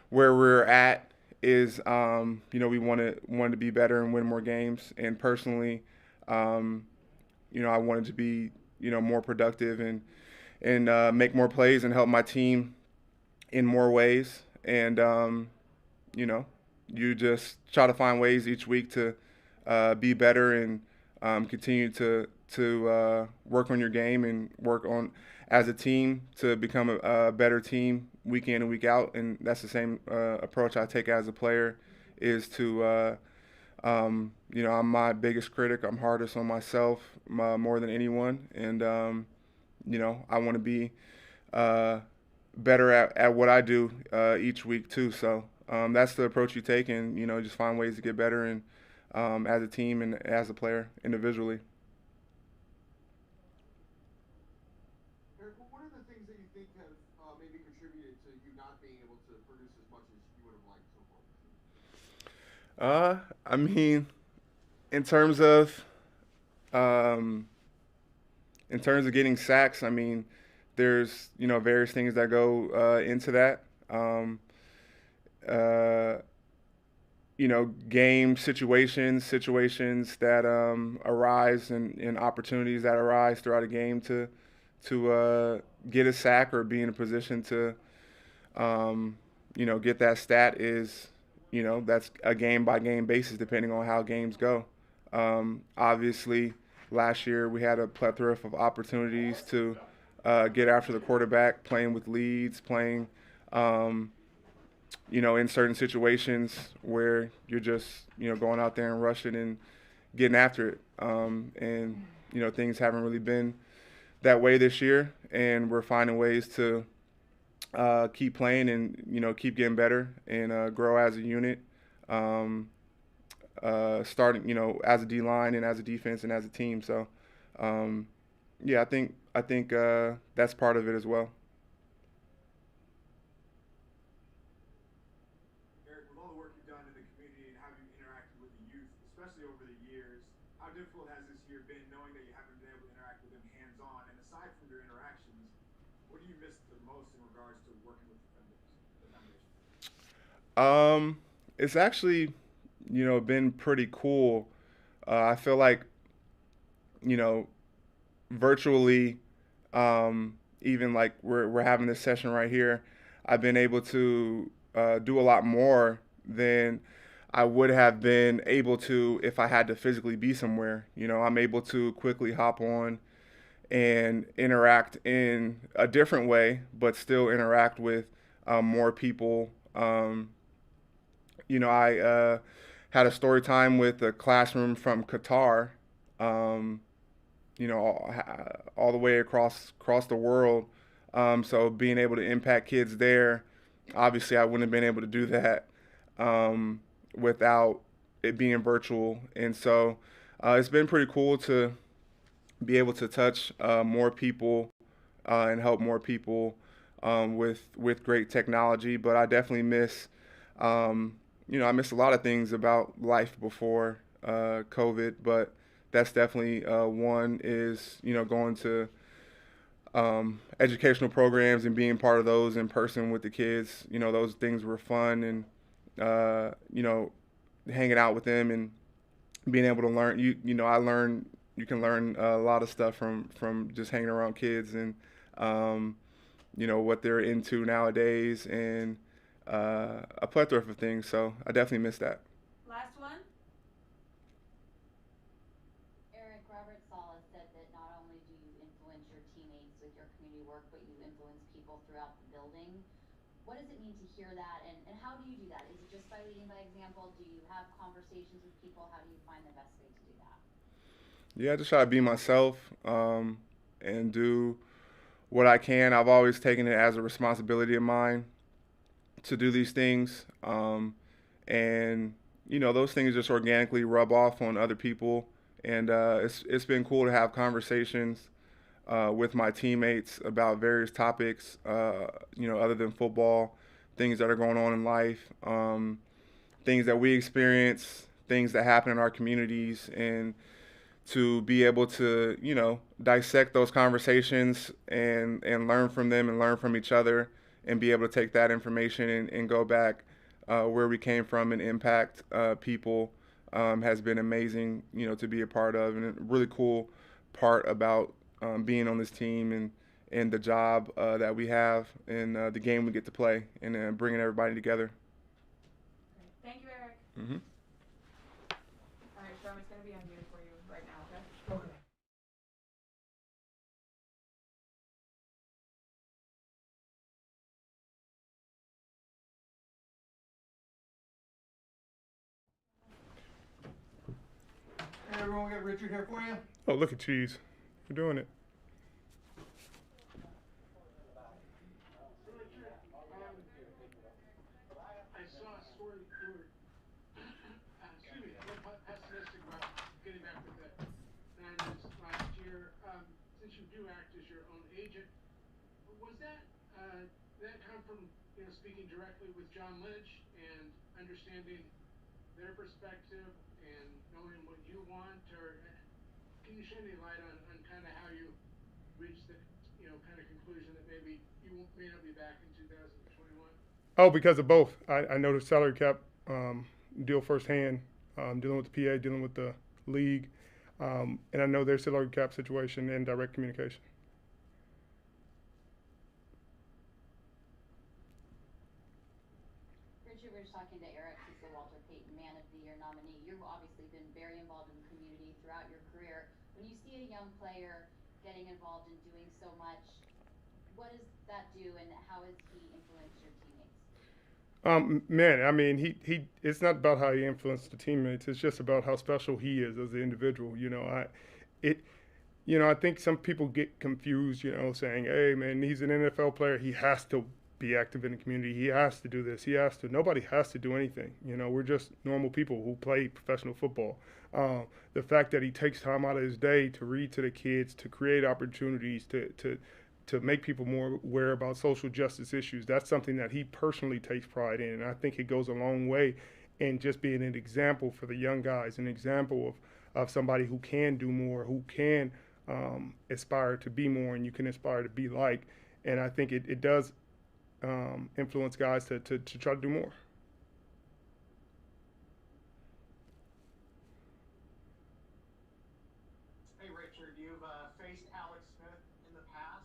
we're at is, we wanted to be better and win more games. And personally, um, I wanted to be, more productive and make more plays and help my team in more ways. And you know, you just try to find ways each week to be better, and continue to work on your game and work on as a team to become a better team week in and week out. And that's the same approach I take as a player, is to I'm my biggest critic. I'm hardest on myself more than anyone, and I want to be uh, better at what I do each week too. So that's the approach you take, and just find ways to get better, and as a team and as a player individually. Eric, what are the things that you think have maybe contributed to you not being able to produce as much as you would have liked so far? I mean, in terms of um, in terms of getting sacks, I mean, there's various things that go into that. Uh, Game situations that arise, and opportunities that arise throughout a game to get a sack or be in a position to get that stat is, that's a game by game basis depending on how games go. Obviously, last year we had a plethora of opportunities to get after the quarterback, playing with leads, playing, in certain situations where you're just, going out there and rushing and getting after it. Things haven't really been that way this year, and we're finding ways to keep playing and keep getting better and grow as a unit. Starting as a D line and as a defense and as a team. So yeah, I think that's part of it as well. Eric, with all the work you've done in the community and how you've interacted with the youth, especially over the years, how difficult has this year been knowing that you haven't been able to interact with them hands on? And aside from your interactions, what do you miss the most in regards to working with the foundation? It's actually, been pretty cool. I feel like, you know, virtually, even like we're having this session right here, I've been able to do a lot more than I would have been able to if I had to physically be somewhere. I'm able to quickly hop on and interact in a different way, but still interact with more people. I had a story time with a classroom from Qatar. Um, all the way across the world. So being able to impact kids there, obviously I wouldn't have been able to do that without it being virtual. And so it's been pretty cool to be able to touch more people and help more people with great technology. But I definitely miss, I miss a lot of things about life before COVID. But that's definitely one is going to educational programs and being part of those in person with the kids. Those things were fun, and hanging out with them and being able to learn. I learned you can learn a lot of stuff from just hanging around kids and what they're into nowadays, and a plethora of things. So I definitely miss that. Last one. Eric, Robert Saleh said that not only do you influence your teammates with your community work, but you influence people throughout the building. What does it mean to hear that, and how do you do that? Is it just by leading by example? Do you have conversations with people? How do you find the best way to do that? Yeah, I just try to be myself and do what I can. I've always taken it as a responsibility of mine to do these things. And those things just organically rub off on other people. And it's been cool to have conversations with my teammates about various topics, other than football, things that are going on in life, things that we experience, things that happen in our communities, and to be able to, dissect those conversations and learn from them and learn from each other, and be able to take that information and go back where we came from and impact people has been amazing, to be a part of, and a really cool part about being on this team and the job that we have, and the game we get to play, and bringing everybody together. Great. Thank you, Eric. Mm-hmm. All right, Strom, it's going to be unmuted for you right now, okay? Okay. Hey everyone, we got Richard here for you. Oh, look at Cheese. You're doing it. I saw a story you were, excuse me, a little pessimistic about getting back with the Niners last year. Since you do act as your own agent, was that come from speaking directly with John Lynch and understanding their perspective and knowing what you want, or can you shed any light on kind of how you reached the kind of conclusion that maybe may not be back in 2021? Oh, because of both. I know the salary cap deal firsthand, dealing with the PA, dealing with the league, and I know their salary cap situation and direct communication. Richard, we're just talking to Eric. He's the Walter Payton Man of the Year nominee. You've obviously been very involved in the community throughout your career. When you see a young player getting involved and doing so much, what does that do, and how has he influenced your teammates? Man, I mean, it's not about how he influenced the teammates. It's just about how special he is as an individual. It, I think some people get confused, saying, hey, man, he's an NFL player. He has to be active in the community. He has to do this. He has to. Nobody has to do anything. We're just normal people who play professional football. The fact that he takes time out of his day to read to the kids, to create opportunities, to make people more aware about social justice issues, that's something that he personally takes pride in. And I think it goes a long way in just being an example for the young guys, an example of somebody who can do more, who can aspire to be more, and you can aspire to be like. And I think it does influence guys to try to do more. Hey, Richard, you've faced Alex Smith in the past,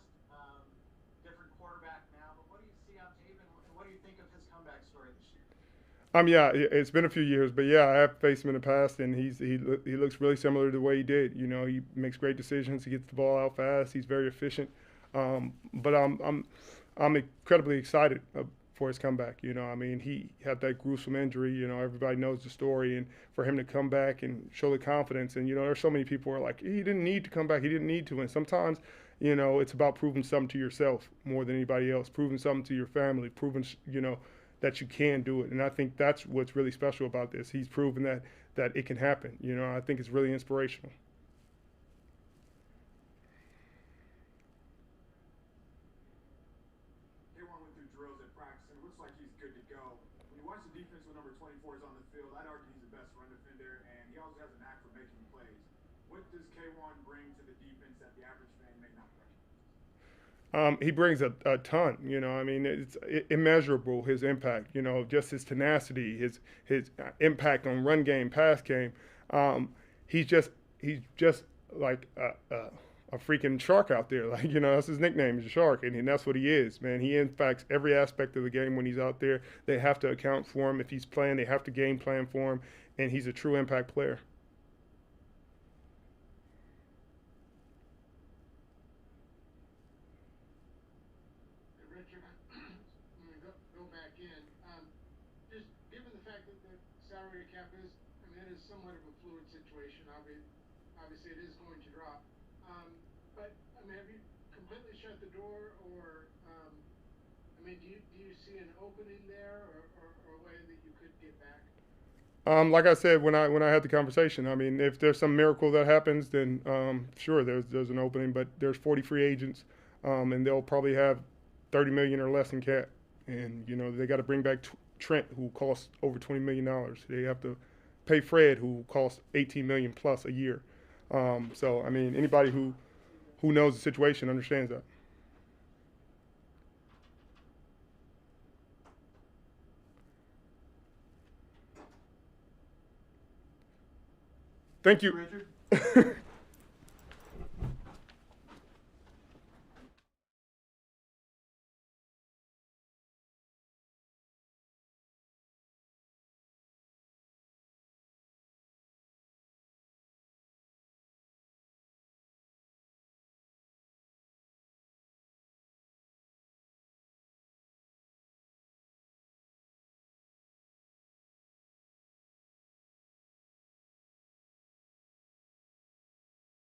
different quarterback now, but what do you see on tape, and what do you think of his comeback story this year? Yeah, it's been a few years, but yeah, I have faced him in the past, and he looks really similar to the way he did. He makes great decisions. He gets the ball out fast. He's very efficient. But I'm incredibly excited for his comeback. I mean, he had that gruesome injury. Everybody knows the story, and for him to come back and show the confidence, and there's so many people who are like, he didn't need to come back. He didn't need to. And sometimes, it's about proving something to yourself more than anybody else, proving something to your family, proving, that you can do it. And I think that's what's really special about this. He's proven that it can happen. I think it's really inspirational. K1 went through drills at practice, and it looks like he's good to go. When you watch the defense with number 24 is on the field, I'd argue he's the best run defender, and he also has a knack for making plays. What does K1 bring to the defense that the average fan may not recognize? He brings a ton. I mean, it's immeasurable, his impact. Just his tenacity, his impact on run game, pass game. He's just like a freaking shark out there. Like, that's his nickname, is a shark, and that's what he is, man. He impacts every aspect of the game when he's out there. They have to account for him. If he's playing, they have to game plan for him, and he's a true impact player. Richard, I'm going to go back in. Just given the fact that the salary cap is, it is somewhat of a fluid situation. Obviously, it is going to drop. But have you completely shut the door, or do you see an opening there, or a way that you could get back? Like I said when I had the conversation, if there's some miracle that happens, then sure, there's an opening. But there's 40 free agents, and they'll probably have 30 million or less in cap, and they got to bring back Trent, who costs over $20 million. They have to pay Fred, who costs 18 million plus a year. So anybody who knows the situation understands that. Thank you, Richard.